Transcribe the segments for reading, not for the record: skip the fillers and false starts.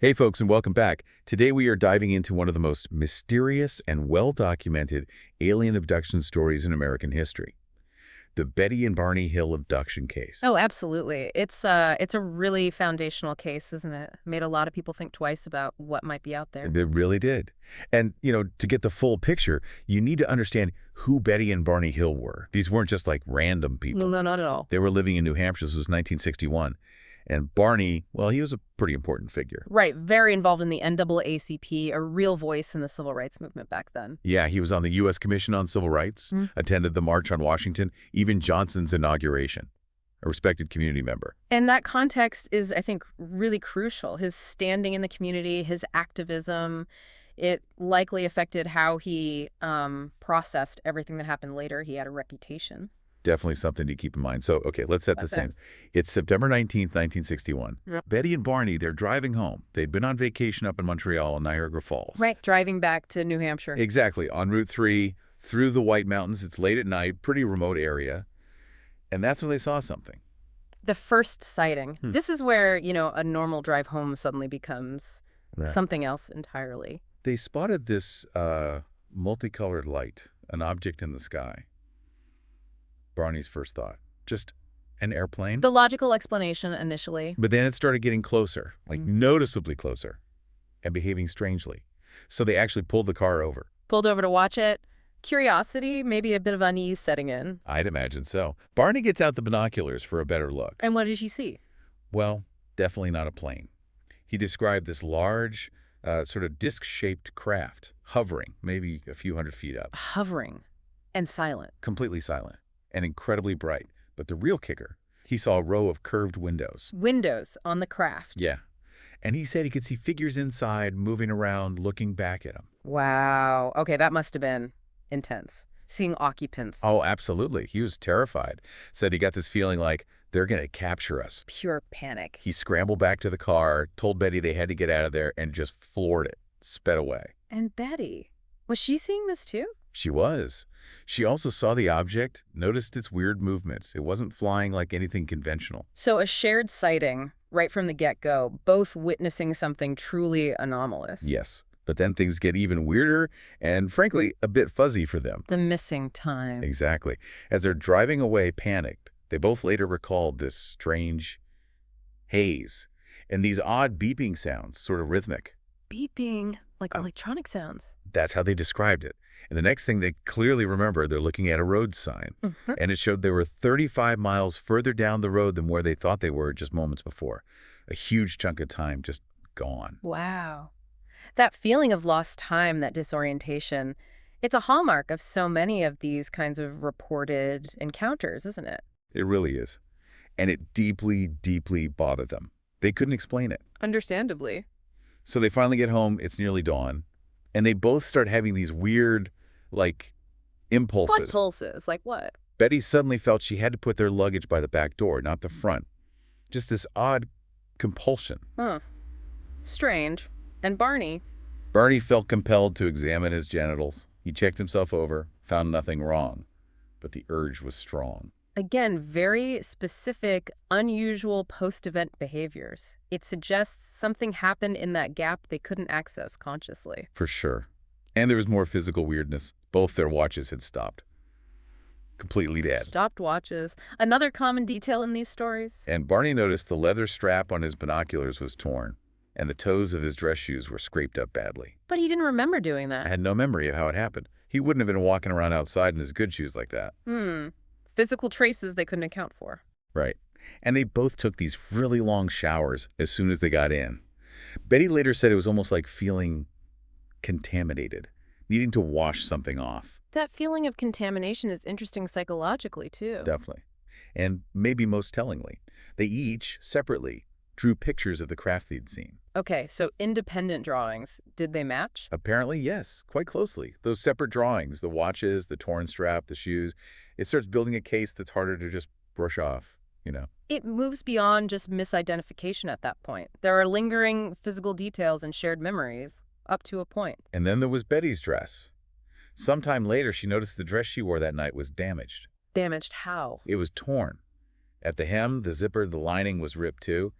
Hey folks, and welcome back. Today we are diving into one of the most mysterious and well-documented alien abduction stories in American history. The Betty and Barney Hill abduction case. Oh, absolutely. It's a really foundational case, isn't it? Made a lot of people think twice about what might be out there. It really did. And, to get the full picture, you need to understand who Betty and Barney Hill were. These weren't just like random people. No, not at all. They were living in New Hampshire. This was 1961. And Barney, well, he was a pretty important figure. Right, very involved in the NAACP, a real voice in the civil rights movement back then. Yeah, he was on the U.S. Commission on Civil Rights, attended the March on Washington, even Johnson's inauguration, a respected community member. And that context is, I think, really crucial. His standing in the community, his activism, it likely affected how he processed everything that happened later. He had a reputation. Definitely something to keep in mind. So, okay, let's set the scene. It's September 19th, 1961. Yep. Betty and Barney, they're driving home. They'd been on vacation up in Montreal and Niagara Falls. Right, driving back to New Hampshire. Exactly, on Route 3, through the White Mountains. It's late at night, pretty remote area. And that's when they saw something. The first sighting. This is where, a normal drive home suddenly becomes something else entirely. They spotted this multicolored light, an object in the sky. Barney's first thought, just an airplane? The logical explanation initially. But then it started getting closer, like noticeably closer, and behaving strangely. So they actually pulled the car over. Pulled over to watch it. Curiosity, maybe a bit of unease setting in. I'd imagine so. Barney gets out the binoculars for a better look. And what did he see? Well, definitely not a plane. He described this large, sort of disc-shaped craft, hovering, maybe a few hundred feet up. Hovering and silent. Completely silent. And incredibly bright. But the real kicker, he saw a row of curved windows. Windows on the craft. Yeah. And he said he could see figures inside, moving around, looking back at him. Wow. Okay, that must have been intense. Seeing occupants. Oh, absolutely. He was terrified. Said he got this feeling like, they're going to capture us. Pure panic. He scrambled back to the car, told Betty they had to get out of there, and just floored it, sped away. And Betty, was she seeing this too? She was. She also saw the object, noticed its weird movements. It wasn't flying like anything conventional. So a shared sighting, right from the get-go, both witnessing something truly anomalous. Yes. But then things get even weirder and, frankly, a bit fuzzy for them. The missing time. Exactly. As they're driving away, panicked, they both later recalled this strange haze and these odd beeping sounds, sort of rhythmic. Beeping, like electronic sounds. That's how they described it. And the next thing they clearly remember, they're looking at a road sign. And it showed they were 35 miles further down the road than where they thought they were just moments before. A huge chunk of time just gone. Wow. That feeling of lost time, that disorientation, it's a hallmark of so many of these kinds of reported encounters, isn't it? It really is. And it deeply, deeply bothered them. They couldn't explain it. Understandably. So they finally get home. It's nearly dawn. And they both start having these weird, impulses. What pulses? Like what? Betty suddenly felt she had to put their luggage by the back door, not the front. Just this odd compulsion. Huh. Strange. And Barney? Barney felt compelled to examine his genitals. He checked himself over, found nothing wrong. But the urge was strong. Again, very specific, unusual post-event behaviors. It suggests something happened in that gap they couldn't access consciously. For sure. And there was more physical weirdness. Both their watches had stopped. Completely dead. Stopped watches. Another common detail in these stories. And Barney noticed the leather strap on his binoculars was torn, and the toes of his dress shoes were scraped up badly. But he didn't remember doing I that. had no memory of how it happened. He wouldn't have been walking around outside in his good shoes like that. Physical traces they couldn't account for. Right. And they both took these really long showers as soon as they got in. Betty later said it was almost like feeling contaminated, needing to wash something off. That feeling of contamination is interesting psychologically, too. Definitely. And maybe most tellingly, they each, separately, drew pictures of the craft they'd seen. Okay, so independent drawings. Did they match? Apparently, yes, quite closely. Those separate drawings, the watches, the torn strap, the shoes, it starts building a case that's harder to just brush off, It moves beyond just misidentification at that point. There are lingering physical details and shared memories, up to a point. And then there was Betty's dress. Sometime later, she noticed the dress she wore that night was damaged. Damaged how? It was torn. At the hem, the zipper, the lining was ripped too.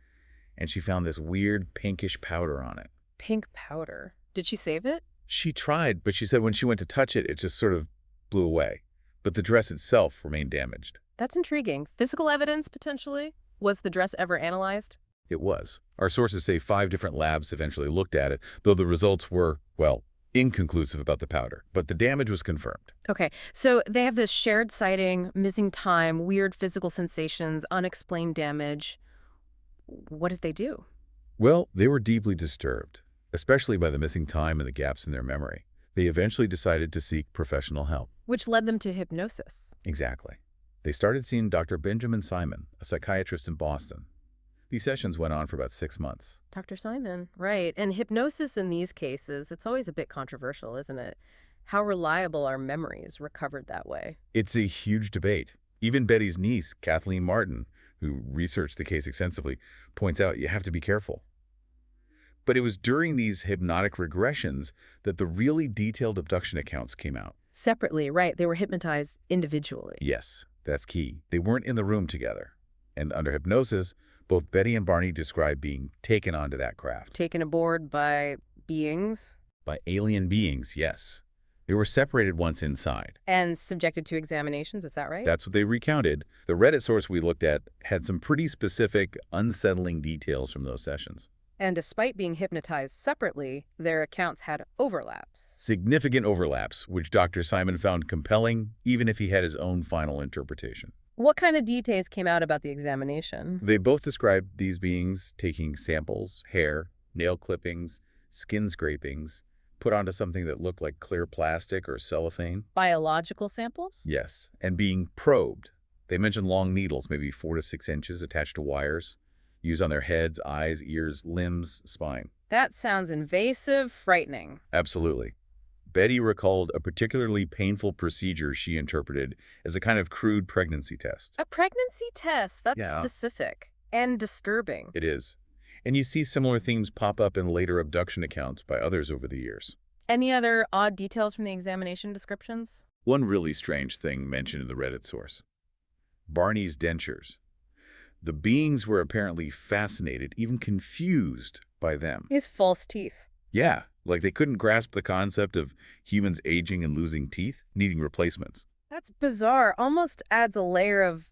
and she found this weird pinkish powder on it. Pink powder. Did she save it? She tried, but she said when she went to touch it, it just sort of blew away. But the dress itself remained damaged. That's intriguing. Physical evidence, potentially? Was the dress ever analyzed? It was. Our sources say 5 different labs eventually looked at it, though the results were, well, inconclusive about the powder. But the damage was confirmed. Okay, so they have this shared sighting, missing time, weird physical sensations, unexplained damage. What did they do? Well, they were deeply disturbed, especially by the missing time and the gaps in their memory. They eventually decided to seek professional help. Which led them to hypnosis. Exactly. They started seeing Dr. Benjamin Simon, a psychiatrist in Boston. These sessions went on for about 6 months. Dr. Simon, right. And hypnosis in these cases, it's always a bit controversial, isn't it? How reliable are memories recovered that way? It's a huge debate. Even Betty's niece, Kathleen Martin, who researched the case extensively, points out you have to be careful. But it was during these hypnotic regressions that the really detailed abduction accounts came out. Separately, right. They were hypnotized individually. Yes, that's key. They weren't in the room together. And under hypnosis, both Betty and Barney described being taken onto that craft. Taken aboard by beings? By alien beings, yes. They were separated once inside. And subjected to examinations, is that right? That's what they recounted. The Reddit source we looked at had some pretty specific, unsettling details from those sessions. And despite being hypnotized separately, their accounts had overlaps. Significant overlaps, which Dr. Simon found compelling, even if he had his own final interpretation. What kind of details came out about the examination? They both described these beings taking samples, hair, nail clippings, skin scrapings, put onto something that looked like clear plastic or cellophane. Biological samples? Yes, and being probed. They mentioned long needles, maybe 4 to 6 inches, attached to wires, used on their heads, eyes, ears, limbs, spine. That sounds invasive, frightening. Absolutely. Betty recalled a particularly painful procedure she interpreted as a kind of crude pregnancy test. A pregnancy test? That's Yeah. specific and disturbing. It is. And you see similar themes pop up in later abduction accounts by others over the years. Any other odd details from the examination descriptions? One really strange thing mentioned in the Reddit source. Barney's dentures. The beings were apparently fascinated, even confused by them. His false teeth. Yeah, like they couldn't grasp the concept of humans aging and losing teeth, needing replacements. That's bizarre. Almost adds a layer of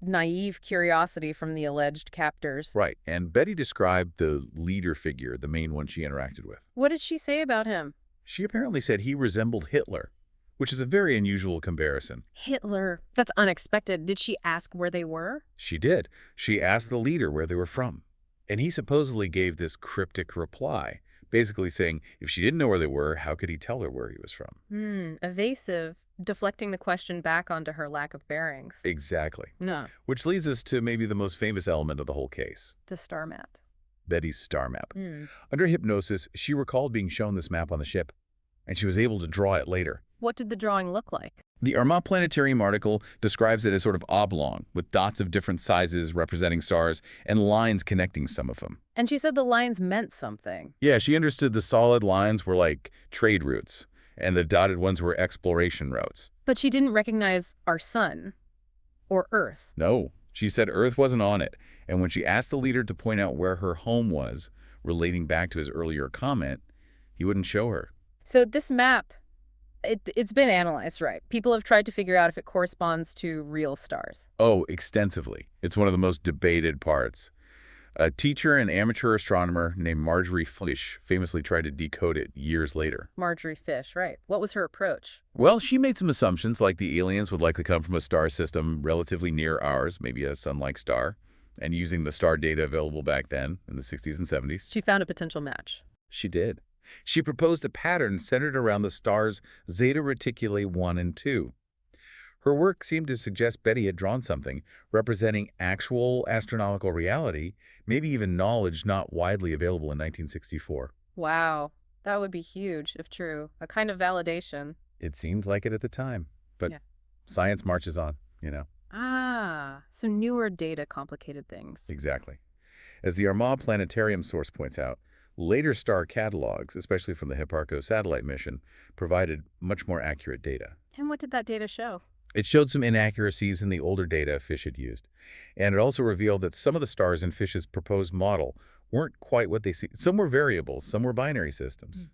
naive curiosity from the alleged captors. Right, and Betty described the leader figure, the main one she interacted with. What did she say about him? She apparently said he resembled Hitler, which is a very unusual comparison. Hitler. That's unexpected. Did she ask where they were? She did. She asked the leader where they were from, and he supposedly gave this cryptic reply, basically saying if she didn't know where they were, how could he tell her where he was from? Evasive. Deflecting the question back onto her lack of bearings. Exactly. No. Which leads us to maybe the most famous element of the whole case. The star map. Betty's star map. Under hypnosis, she recalled being shown this map on the ship, and she was able to draw it later. What did the drawing look like? The Armagh Planetarium article describes it as sort of oblong, with dots of different sizes representing stars and lines connecting some of them. And she said the lines meant something. Yeah, she understood the solid lines were like trade routes, and the dotted ones were exploration routes. But she didn't recognize our sun or Earth. No, she said Earth wasn't on it, and when she asked the leader to point out where her home was, relating back to his earlier comment, he wouldn't show her. So this map, it's been analyzed, right? People have tried to figure out if it corresponds to real stars. Oh, extensively. It's one of the most debated parts. A teacher and amateur astronomer named Marjorie Fish famously tried to decode it years later. Marjorie Fish, right. What was her approach? Well, she made some assumptions like the aliens would likely come from a star system relatively near ours, maybe a sun-like star, and using the star data available back then in the 60s and 70s. She found a potential match. She did. She proposed a pattern centered around the stars Zeta Reticuli 1 and 2. Her work seemed to suggest Betty had drawn something representing actual astronomical reality, maybe even knowledge not widely available in 1964. Wow. That would be huge, if true. A kind of validation. It seemed like it at the time, but science marches on, you know. Ah, so newer data complicated things. Exactly. As the Armagh Planetarium source points out, later star catalogs, especially from the Hipparcos satellite mission, provided much more accurate data. And what did that data show? It showed some inaccuracies in the older data fish had used, and it also revealed that some of the stars in Fish's proposed model weren't quite what they see. Some were variables, some were binary systems.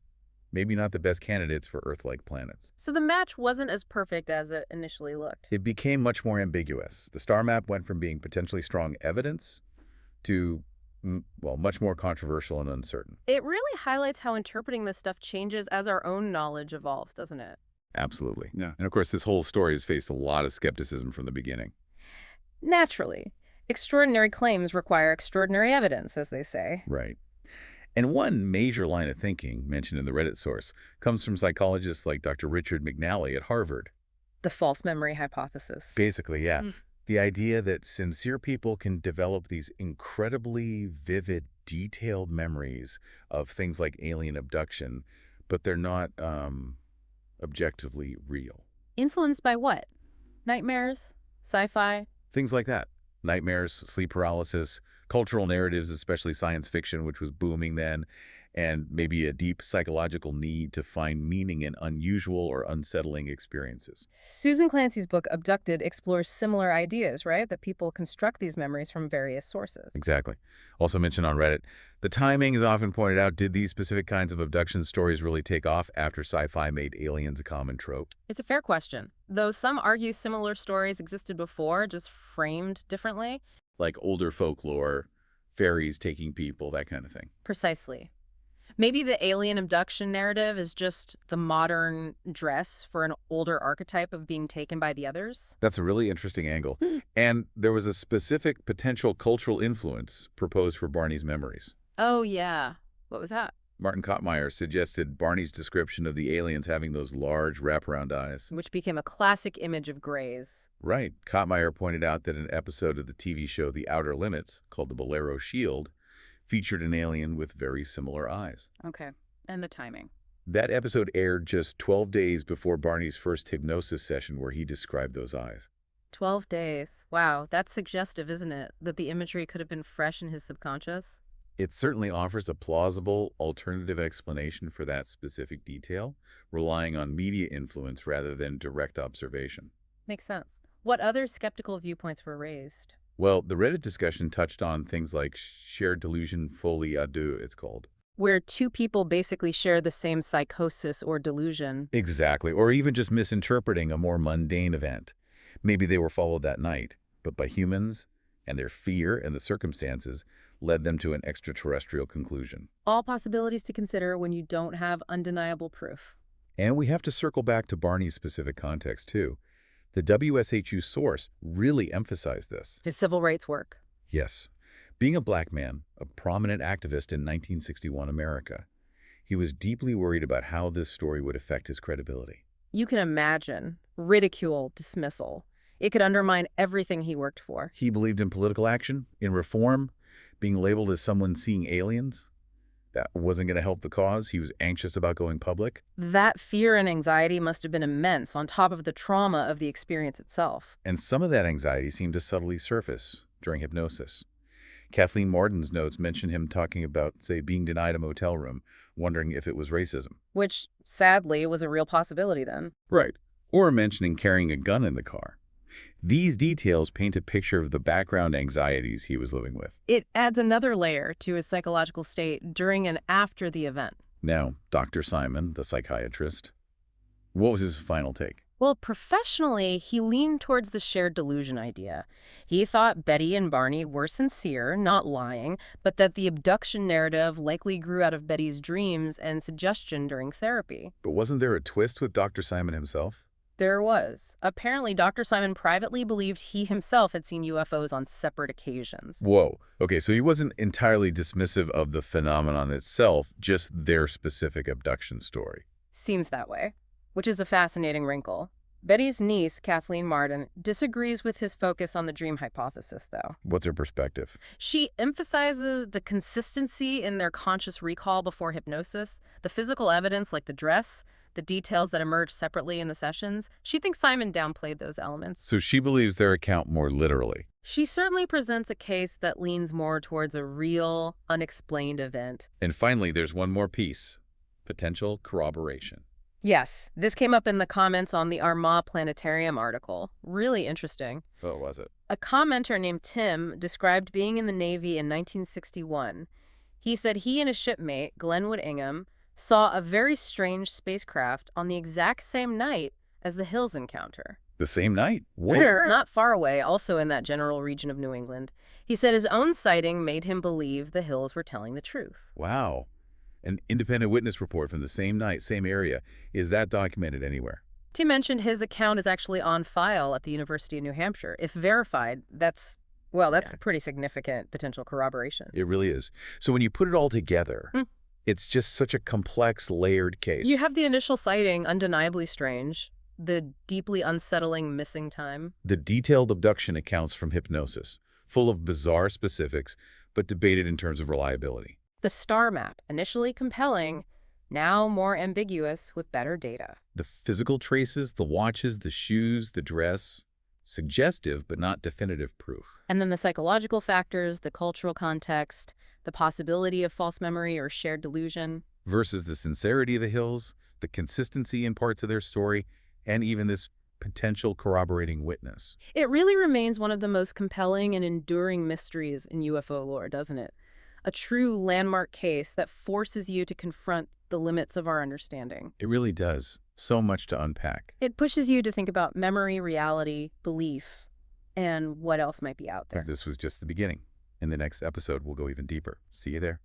Maybe not the best candidates for Earth-like planets. So the match wasn't as perfect as it initially looked. It became much more ambiguous. The star map went from being potentially strong evidence to, well, much more controversial and uncertain. It really highlights how interpreting this stuff changes as our own knowledge evolves, doesn't it? Absolutely. Yeah. And of course, this whole story has faced a lot of skepticism from the beginning. Naturally. Extraordinary claims require extraordinary evidence, as they say. Right. And one major line of thinking mentioned in the Reddit source comes from psychologists like Dr. Richard McNally at Harvard. The false memory hypothesis. Basically, yeah. The idea that sincere people can develop these incredibly vivid, detailed memories of things like alien abduction, but they're not objectively real. Influenced by what? Nightmares? Sci-fi? Things like that. Nightmares, sleep paralysis, cultural narratives, especially science fiction, which was booming then, and maybe a deep psychological need to find meaning in unusual or unsettling experiences. Susan Clancy's book, Abducted, explores similar ideas, right? That people construct these memories from various sources. Exactly. Also mentioned on Reddit, the timing is often pointed out. Did these specific kinds of abduction stories really take off after sci-fi made aliens a common trope? It's a fair question, though some argue similar stories existed before, just framed differently. Like older folklore, fairies taking people, that kind of thing. Precisely. Maybe the alien abduction narrative is just the modern dress for an older archetype of being taken by the others. That's a really interesting angle. And there was a specific potential cultural influence proposed for Barney's memories. Oh, yeah. What was that? Martin Kottmeyer suggested Barney's description of the aliens having those large wraparound eyes. Which became a classic image of Greys. Right. Kottmeyer pointed out that an episode of the TV show The Outer Limits, called the Bolero Shield, featured an alien with very similar eyes. Okay. And the timing. That episode aired just 12 days before Barney's first hypnosis session where he described those eyes. 12 days. Wow, that's suggestive, isn't it? That the imagery could have been fresh in his subconscious? It certainly offers a plausible alternative explanation for that specific detail, relying on media influence rather than direct observation. Makes sense. What other skeptical viewpoints were raised? Well, the Reddit discussion touched on things like shared delusion folie à deux, it's called. Where two people basically share the same psychosis or delusion. Exactly, or even just misinterpreting a more mundane event. Maybe they were followed that night, but by humans, and their fear and the circumstances led them to an extraterrestrial conclusion. All possibilities to consider when you don't have undeniable proof. And we have to circle back to Barney's specific context, too. The WSHU source really emphasized this. His civil rights work. Yes. Being a black man, a prominent activist in 1961 America, he was deeply worried about how this story would affect his credibility. You can imagine. Ridicule, dismissal. It could undermine everything he worked for. He believed in political action, in reform, being labeled as someone seeing aliens. That wasn't going to help the cause. He was anxious about going public. That fear and anxiety must have been immense on top of the trauma of the experience itself. And some of that anxiety seemed to subtly surface during hypnosis. Kathleen Marden's notes mention him talking about, say, being denied a motel room, wondering if it was racism. Which, sadly, was a real possibility then. Right. Or mentioning carrying a gun in the car. These details paint a picture of the background anxieties he was living with. It adds another layer to his psychological state during and after the event. Now, Dr. Simon, the psychiatrist, what was his final take? Well, professionally, he leaned towards the shared delusion idea. He thought Betty and Barney were sincere, not lying, but that the abduction narrative likely grew out of Betty's dreams and suggestion during therapy. But wasn't there a twist with Dr. Simon himself? There was. Apparently, Dr. Simon privately believed he himself had seen UFOs on separate occasions. Whoa. Okay, so he wasn't entirely dismissive of the phenomenon itself, just their specific abduction story. Seems that way, which is a fascinating wrinkle. Betty's niece, Kathleen Marden, disagrees with his focus on the dream hypothesis, though. What's her perspective? She emphasizes the consistency in their conscious recall before hypnosis, the physical evidence like the dress, the details that emerge separately in the sessions. She thinks Simon downplayed those elements. So she believes their account more literally. She certainly presents a case that leans more towards a real, unexplained event. And finally, there's one more piece: potential corroboration. Yes, this came up in the comments on the Armagh Planetarium article. Really interesting. Oh, was it? A commenter named Tim described being in the Navy in 1961. He said he and a shipmate, Glenwood Ingham, saw a very strange spacecraft on the exact same night as the Hills encounter. The same night? Where? Not far away, also in that general region of New England. He said his own sighting made him believe the Hills were telling the truth. Wow. An independent witness report from the same night, same area. Is that documented anywhere? Tim mentioned his account is actually on file at the University of New Hampshire. If verified, that's pretty significant potential corroboration. It really is. So when you put it all together, it's just such a complex, layered case. You have the initial sighting, undeniably strange, the deeply unsettling missing time. The detailed abduction accounts from hypnosis, full of bizarre specifics, but debated in terms of reliability. The star map, initially compelling, now more ambiguous with better data. The physical traces, the watches, the shoes, the dress, suggestive but not definitive proof. And then the psychological factors, the cultural context, the possibility of false memory or shared delusion. Versus the sincerity of the Hills, the consistency in parts of their story, and even this potential corroborating witness. It really remains one of the most compelling and enduring mysteries in UFO lore, doesn't it? A true landmark case that forces you to confront the limits of our understanding. It really does. So much to unpack. It pushes you to think about memory, reality, belief, and what else might be out there. This was just the beginning. In the next episode, we'll go even deeper. See you there.